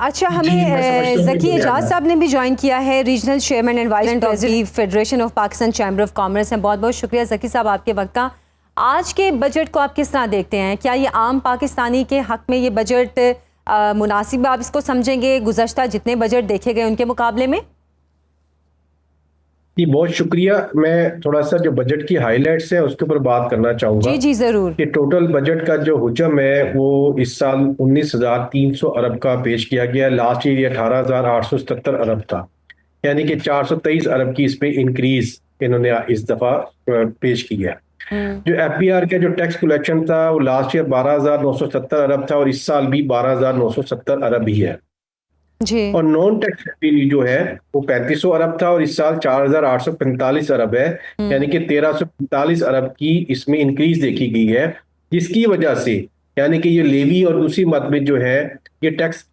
अच्छा, जी, मैं हमें समझता हूँ कि ज़की बड़े एजाज साहब ने भी ज्वाइन किया है, regional chairman and vice president federation of Pakistan chamber of commerce हैं। बहुत बहुत शुक्रिया ज़की साहब आपके वक्त का। आज के बजट को आप किस तरह देखते हैं? क्या ये आम पाकिस्तानी के हक में ये बजट मुनासिब आप इसको समझेंगे गुज़श्ता जितने बजट देखे गए उनके मुकाबले में? जी, बहुत शुक्रिया। मैं थोड़ा सा जो बजट की हाइलाइट्स है उसके ऊपर बात करना चाहूँगा जी जी ज़रूर। कि टोटल बजट का जो हुजम है वो इस साल 19,300 अरब का पेश किया गया। लास्ट ईयर ये 18,877 अरब था, यानी कि 423 अरब की इस पे इंक्रीज इन्होंने इस दफ़ा पेश की है। हम्म। जो एफबीआर का जो टैक्स कलेक्शन था वो लास्ट ईयर 12,970 अरब था और इस साल भी 12,970 अरब ही है। जी। और नॉन टैक्स रेवेन्यू जो है वो 3500 अरब था और इस साल 4,845 अरब है, यानी कि 1,345 अरब की इसमें इंक्रीज देखी गई है, जिसकी वजह से यानी कि ये लेवी और दूसरी मद में जो है ये टैक्स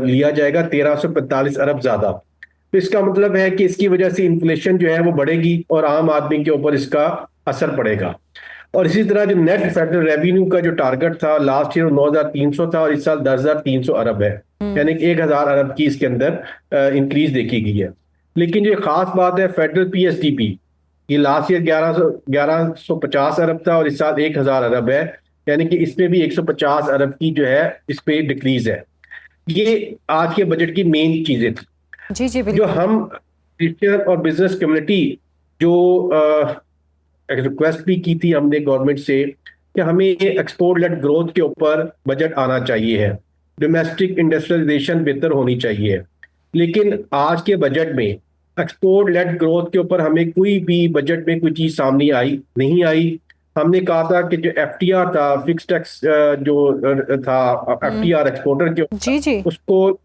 लिया जाएगा 1,345 अरब ज्यादा। तो इसका मतलब है कि इसकी वजह से इन्फ्लेशन जो है वो बढ़ेगी और आम आदमी के ऊपर इसका असर पड़ेगा। और इसी तरह जो नेट फेडरल रेवेन्यू का जो टारगेट था लास्ट ईयर 9,300 था और इस साल 10,300 अरब है, यानी कि 1,000 अरब की इसके अंदर इंक्रीज देखी गई है। लेकिन जो खास बात है फेडरल पीएसडीपी, ये लास्ट ईयर 1150 अरब था और इस साल 1,000 अरब है, यानी कि इसमें भी 150 अरब की जो है इस पे डिक्रीज है। ये आज के बजट की मेन चीजें थी। जी जी जो बिल्कुल। हम क्रिश्चियन और बिजनेस कम्युनिटी जो रिक्वेस्ट भी की थी हमने गवर्नमेंट से कि हमें ये एक्सपोर्ट लेड ग्रोथ के ऊपर बजट आना चाहिए है, डोमेस्टिक इंडस्ट्रियलाइजेशन बेहतर होनी चाहिए। लेकिन आज के बजट में एक्सपोर्ट लेड ग्रोथ के ऊपर हमें कोई भी बजट में कोई चीज सामने आई नहीं आई। हमने कहा था कि जो एफटीआर था, फिक्स टैक्स जो था एफटीआर एक्सपोर्टर के जी जी। ऊपर, उसको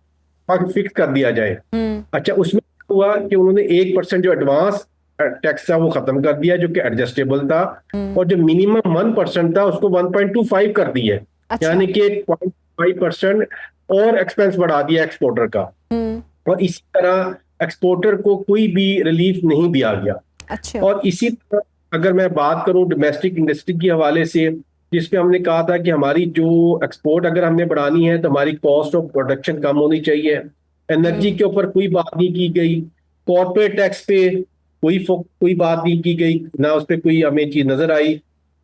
फिक्स कर दिया जाए। हम्म। अच्छा, उसमें क्या हुआ कि उन्होंने 1% जो एडवांस टैक्स था वो खत्म कर दिया जो कि एडजस्टेबल था, हम्म। और जो मिनिमम 1% था उसको 1.25 कर दिया, अच्छा। यानी कि 0.5% और एक्सपेंस बढ़ा दिया एक्सपोर्टर का। हम्म। और इसी तरह एक्सपोर्टर को कोई भी रिलीफ नहीं दिया गया। अच्छा। और इसी तरह अगर मैं बात करूं डोमेस्टिक इंडस्ट्री के हवाले से, जिसमें हमने कहा था कि हमारी जो एक्सपोर्ट अगर हमने बढ़ानी है तो हमारी कॉस्ट ऑफ प्रोडक्शन कम होनी चाहिए। एनर्जी हम्म। के ऊपर कोई बात नहीं की गई, कॉर्पोरेट टैक्स पे कोई बात नहीं की गई, ना उस पर कोई हमें चीज नजर आई।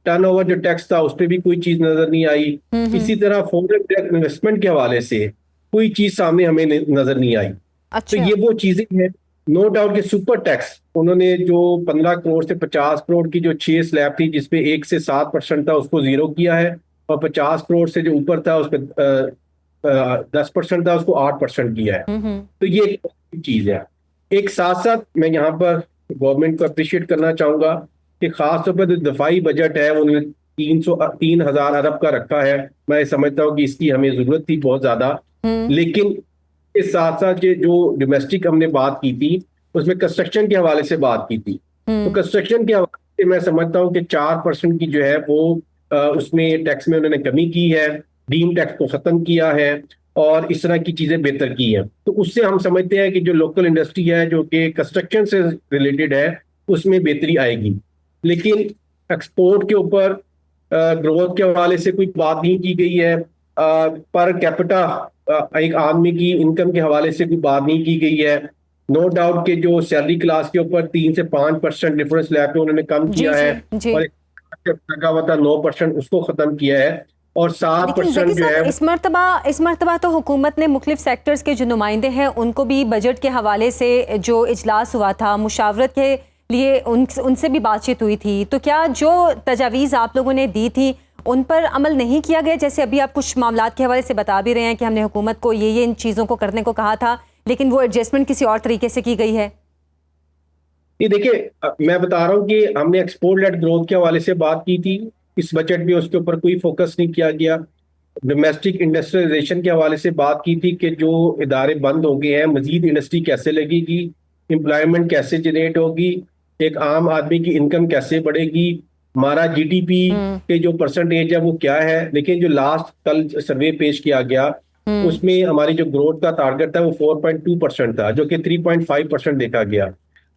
टर्नओवर जो टैक्स था उस पर भी कोई चीज नजर नहीं आई। हम्म। इसी तरह फॉरेन डायरेक्ट इन्वेस्टमेंट के हवाले से कोई चीज सामने हमें नजर नहीं आई। तो अच्छा। ये वो चीजें हैं। नो डाउट कि सुपर टैक्स उन्होंने जो 15 करोड़ से 50 करोड़ की जो 6 स्लैब थी जिसपे 1 से 7% था उसको जीरो किया है, और 50 करोड़ से जो ऊपर था उस पर 10% था उसको 8% किया है। हम्म। तो ये एक चीज है। एक साथ साथ मैं यहाँ पर गवर्नमेंट को अप्रिशिएट करना चाहूंगा कि खास तौर पर जो दफाई बजट है वो उन्होंने 3,000 अरब का रखा है। मैं समझता हूँ कि इसकी हमें जरूरत थी बहुत ज्यादा। हम्म। लेकिन इसके साथ साथ ये जो डोमेस्टिक हमने बात की थी उसमें कंस्ट्रक्शन के हवाले से बात की थी। तो हम्म। कंस्ट्रक्शन के हवाले से मैं समझता हूँ कि 4% की जो है वो उसमें टैक्स में उन्होंने कमी की है, डीम टैक्स को खत्म किया है और इस तरह की चीजें बेहतर की हैं। तो उससे हम समझते हैं कि जो लोकल इंडस्ट्री है जो कि कंस्ट्रक्शन से रिलेटेड है उसमें बेहतरी आएगी। लेकिन एक्सपोर्ट के ऊपर ग्रोथ के हवाले से कोई बात नहीं की गई है। पर कैपिटा एक आदमी की इनकम के हवाले से कोई बात नहीं की गई है। नो डाउट के जो सैलरी क्लास के ऊपर 3 से 5% डिफरेंस लेके उन्होंने कम जी किया है, जी जी। और एक लगा हुआ था 9% उसको खत्म किया है, और सात लेकिन ज़की परसेंट जो साहब, है इस मरतबा तो हुकूमत ने मुख्तलिफ सेक्टर्स के जो नुमाइंदे हैं उनको भी बजट के हवाले से जो इजलास हुआ था मुशावरत के लिए उनसे भी बातचीत हुई थी, तो क्या जो तजावीज़ आप लोगों ने दी थी उन पर अमल नहीं किया गया? जैसे अभी आप कुछ मामलात के हवाले से बता भी रहे हैं कि हमने हुकूमत को ये इन चीज़ों को करने को कहा था लेकिन वो एडजस्टमेंट किसी और तरीके से की गई है। ये देखिए, मैं बता रहा हूँ कि हमने एक्सपोर्ट लेड ग्रोथ के हवाले से बात की थी। इस बजट में उसके ऊपर कोई फोकस नहीं किया गया। डोमेस्टिक इंडस्ट्रियलाइजेशन के हवाले से बात की थी कि जो इदारे बंद हो गए हैं मजीद इंडस्ट्री कैसे लगेगी, एम्प्लॉयमेंट कैसे जनरेट होगी, एक आम आदमी की इनकम कैसे बढ़ेगी, हमारा जीडीपी हम्म। के जो परसेंटेज है वो क्या है। लेकिन जो लास्ट कल सर्वे पेश किया गया हम्म। उसमें हमारी जो ग्रोथ का टारगेट था वो 4.2% था, जो कि 3.5% देखा गया।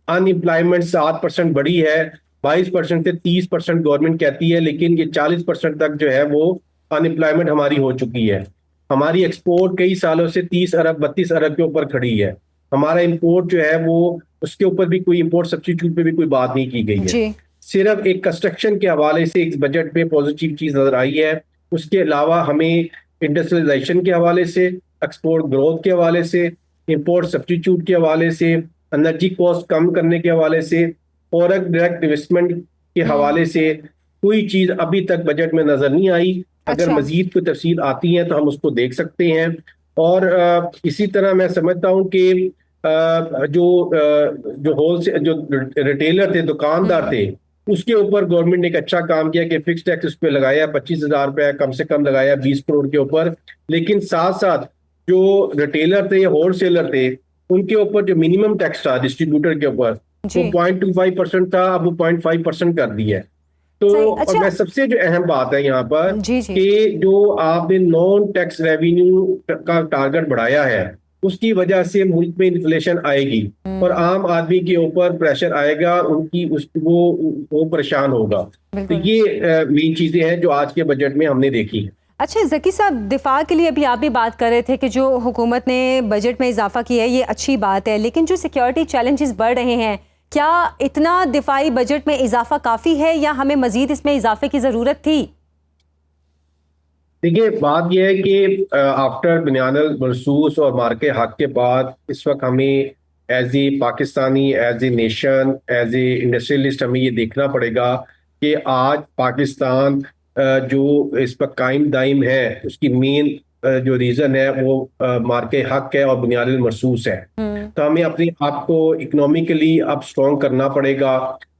अनएम्प्लॉयमेंट 7% बढ़ी है, 22% से 30% गवर्नमेंट कहती है, लेकिन ये 40% तक जो है वो अनएम्प्लॉयमेंट हमारी हो चुकी है। हमारी एक्सपोर्ट कई सालों से 30 अरब 32 अरब के ऊपर खड़ी है। हमारा इंपोर्ट जो है वो उसके ऊपर भी कोई इंपोर्ट सब्स्टिट्यूट पे भी कोई बात नहीं की गई है। जी। सिर्फ एक कंस्ट्रक्शन के हवाले से एक बजट में पॉजिटिव चीज नजर आई है। उसके अलावा हमें इंडस्ट्रियलाइजेशन के हवाले से, एक्सपोर्ट ग्रोथ के हवाले से, इंपोर्ट सब्स्टिट्यूट के हवाले से, एनर्जी कॉस्ट कम करने के हवाले से, फॉरेन डायरेक्ट इन्वेस्टमेंट के हवाले से कोई चीज अभी तक बजट में नजर नहीं आई। अगर अच्छा। मजीद कोई तफसील आती है तो हम उसको देख सकते हैं। और इसी तरह मैं समझता हूँ कि जो होलसेल जो रिटेलर थे, दुकानदार थे, उसके ऊपर गवर्नमेंट ने एक अच्छा काम किया कि फिक्स टैक्स उस पर लगाया, 25,000 रुपया कम से कम लगाया 20 करोड़ के ऊपर। लेकिन साथ साथ जो रिटेलर थे या होलसेलर थे, उनके ऊपर जो मिनिमम टैक्स था डिस्ट्रीब्यूटर के ऊपर, वो जी। 0.25% था, अब वो 0.5% कर दिया है। तो सही। और अच्छा। मैं सबसे जो अहम बात है यहाँ पर जी जी। कि जो आपने नॉन टैक्स रेवेन्यू का टारगेट बढ़ाया है, उसकी वजह से मुल्क में इन्फ्लेशन आएगी और आम आदमी के ऊपर प्रेशर आएगा, उनकी उस वो परेशान होगा। तो बिल्कुल। ये मेन चीजें हैं जो आज के बजट में हमने देखी हैं। अच्छा ज़की साहब, दिफा के लिए अभी आप भी बात कर रहे थे कि जो हुकूमत ने बजट में इजाफा किया है ये अच्छी बात है, लेकिन जो सिक्योरिटी चैलेंजेस बढ़ रहे हैं, क्या इतना दिफाई बजट में इजाफा काफ़ी है या हमें मजीद इसमें इजाफे की ज़रूरत थी? देखिए, बात यह है कि आफ्टर बनियानल मरसूस और मार्के हक के बाद इस वक्त हमें as a Pakistani, as a nation, as a industrialist हमें ये देखना पड़ेगा कि आज पाकिस्तान जो इस पर कायम दायम है, उसकी मेन जो रीज़न है वो मार्के हक है और बुनियानल मरसूस है। तो हमें अपने आप को इकोनॉमिकली अब स्ट्रॉन्ग करना पड़ेगा।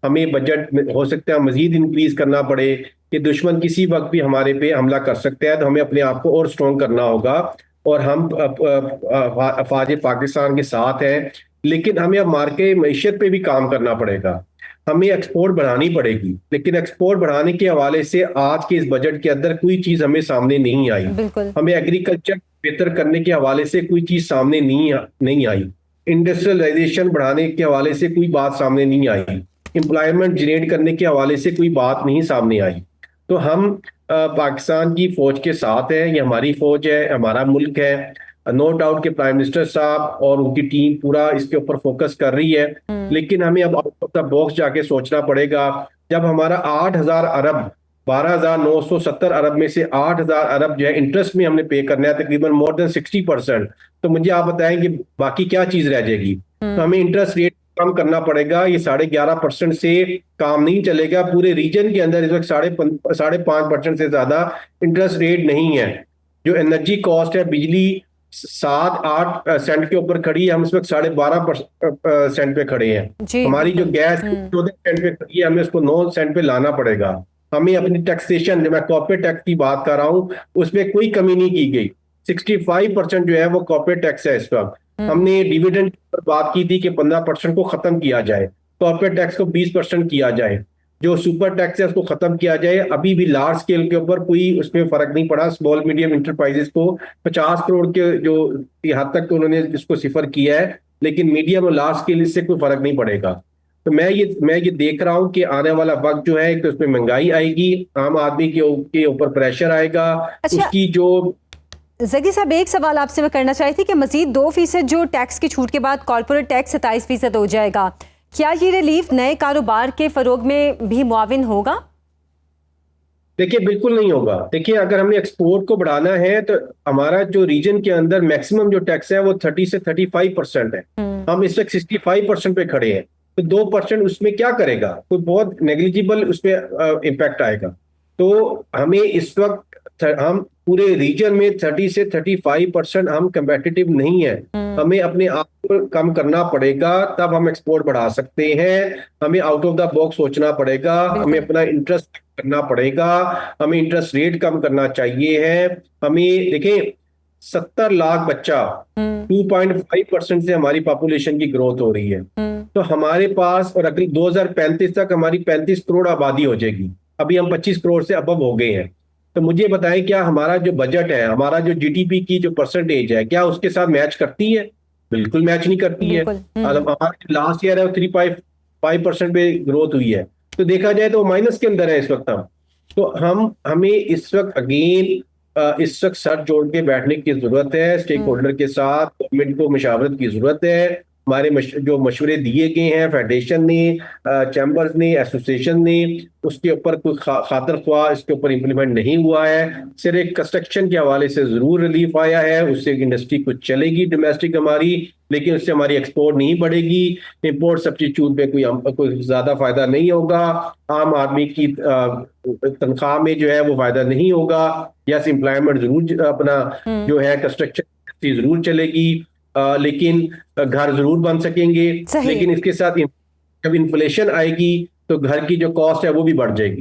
हमें बजट हो सकता है मजीद इंक्रीज करना पड़े कि दुश्मन किसी वक्त भी हमारे पे हमला कर सकता है, तो हमें अपने आप को और स्ट्रॉन्ग करना होगा। और हम अफवाज पाकिस्तान के साथ हैं, लेकिन हमें अब मार्के मईशत पे भी काम करना पड़ेगा। हमें एक्सपोर्ट बढ़ानी पड़ेगी, लेकिन एक्सपोर्ट बढ़ाने के हवाले से आज के इस बजट के अंदर कोई चीज़ हमें सामने नहीं आई। बिल्कुल। हमें एग्रीकल्चर बेहतर करने के हवाले से कोई चीज़ सामने नहीं आई। इंडस्ट्रियलाइजेशन बढ़ाने के हवाले से कोई बात सामने नहीं आई। एम्प्लॉयमेंट जनरेट करने के हवाले से कोई बात नहीं सामने आई। तो हम पाकिस्तान की फौज के साथ हैं, ये हमारी फौज है, हमारा मुल्क है। नो डाउट के प्राइम मिनिस्टर साहब और उनकी टीम पूरा इसके ऊपर फोकस कर रही है, लेकिन हमें अब आउट ऑफ द बॉक्स जाके सोचना पड़ेगा। जब हमारा 8,000 अरब 12,970 अरब में से 8,000 अरब जो है इंटरेस्ट में हमने पे करना है, तकरीबन मोर देन 60%, तो मुझे आप बताएं कि बाकी क्या चीज रह जाएगी। तो हमें इंटरेस्ट रेट कम करना पड़ेगा। ये 11.5% से काम नहीं चलेगा। पूरे रीजन के अंदर इस वक्त 5.5% से ज्यादा इंटरेस्ट रेट नहीं है। जो एनर्जी कॉस्ट है, बिजली 7-8 सेंट के ऊपर खड़ी है, हम इस वक्त 12.5 सेंट पे खड़े हैं। जी हमारी जो बिल्कुल। गैस 14 सेंट पे खड़ी है, हमें उसको 9 सेंट पे लाना पड़ेगा। हमें अपनी टैक्सेशन, जो मैं कॉर्पोरेट टैक्स की बात कर रहा हूँ, उसमें कोई कमी नहीं की गई। 65% जो है वो कॉर्पोरेट टैक्स है इस वक्त। हमने डिविडेंड पर बात की थी कि 15% को खत्म किया जाए, कॉर्पोरेट टैक्स को 20% किया जाए, जो सुपर टैक्स है उसको खत्म किया जाए। अभी भी लार्ज स्केल के ऊपर कोई उसमें फर्क नहीं पड़ा। स्मॉल मीडियम इंटरप्राइजेस को 50 करोड़ के जो हद तक तो उन्होंने इसको सिफर किया है, लेकिन मीडियम और लार्ज स्केल इससे कोई फर्क नहीं पड़ेगा। तो मैं ये देख रहा हूं कि आने वाला वक्त जो है, एक तो उसमें महंगाई आएगी, आम आदमी के ऊपर प्रेशर आएगा। अच्छा उसकी जो ज़की साहब, एक सवाल आपसे मैं करना चाहती थी कि मजीद 2% जो टैक्स की छूट के बाद कॉर्पोरेट टैक्स 27% हो जाएगा, क्या ये रिलीफ नए कारोबार के फरोग में भी मुआविन होगा? देखिए, बिल्कुल नहीं होगा। देखिए, अगर हमें एक्सपोर्ट को बढ़ाना है तो हमारा जो रीजन के अंदर मैक्सिमम जो टैक्स है वो 30 से 35% है। हम इस वक्त 65% पे खड़े हैं, तो 2% उसमें क्या करेगा? कोई बहुत नेग्लिजिबल उसमें इम्पैक्ट आएगा। तो हमें इस वक्त हम पूरे रीजन में 30 से 35% हम कंपेटिटिव नहीं है। हमें अपने आप को कम करना पड़ेगा, तब हम एक्सपोर्ट बढ़ा सकते हैं। हमें आउट ऑफ द बॉक्स सोचना पड़ेगा, हमें अपना इंटरेस्ट करना पड़ेगा, हमें इंटरेस्ट रेट कम करना चाहिए है। हमें देखें, 70 लाख बच्चा 2.5% से हमारी पॉपुलेशन की ग्रोथ हो रही है। तो हमारे पास, और अगले 2035 तक हमारी 35 करोड़ आबादी हो जाएगी। अभी हम 25 करोड़ से अबव हो गए हैं। तो मुझे बताएं, क्या हमारा जो बजट है, हमारा जो जीडीपी की जो परसेंटेज है, क्या उसके साथ मैच करती है? बिल्कुल मैच नहीं करती है। हमारा लास्ट ईयर है 3.5% पे ग्रोथ हुई है, तो देखा जाए तो माइनस के अंदर है इस वक्त हम। तो हमें इस वक्त अगेन इस वक्त सर जोड़ के बैठने की जरूरत है, स्टेक होल्डर के साथ गवर्नमेंट को मशावरत की जरूरत है। हमारे जो मशवरे दिए गए हैं फेडरेशन ने, चैम्बर्स ने, एसोसिएशन ने, उसके ऊपर कोई खातर ख्वाह इसके ऊपर इम्प्लीमेंट नहीं हुआ है। सिर्फ एक कंस्ट्रक्शन के हवाले से जरूर रिलीफ आया है, उससे इंडस्ट्री कुछ चलेगी डोमेस्टिक हमारी, लेकिन उससे हमारी एक्सपोर्ट नहीं बढ़ेगी। इंपोर्ट सब्स्टिट्यूट पे कोई ज्यादा फायदा नहीं होगा। आम आदमी की तनख्वाह में जो है वो फायदा नहीं होगा। यस, एम्प्लॉयमेंट जरूर अपना जो है कंस्ट्रक्शन जरूर चलेगी, लेकिन घर जरूर बन सकेंगे। सही। लेकिन इसके साथ जब इन्फ्लेशन आएगी तो घर की जो कॉस्ट है वो भी बढ़ जाएगी।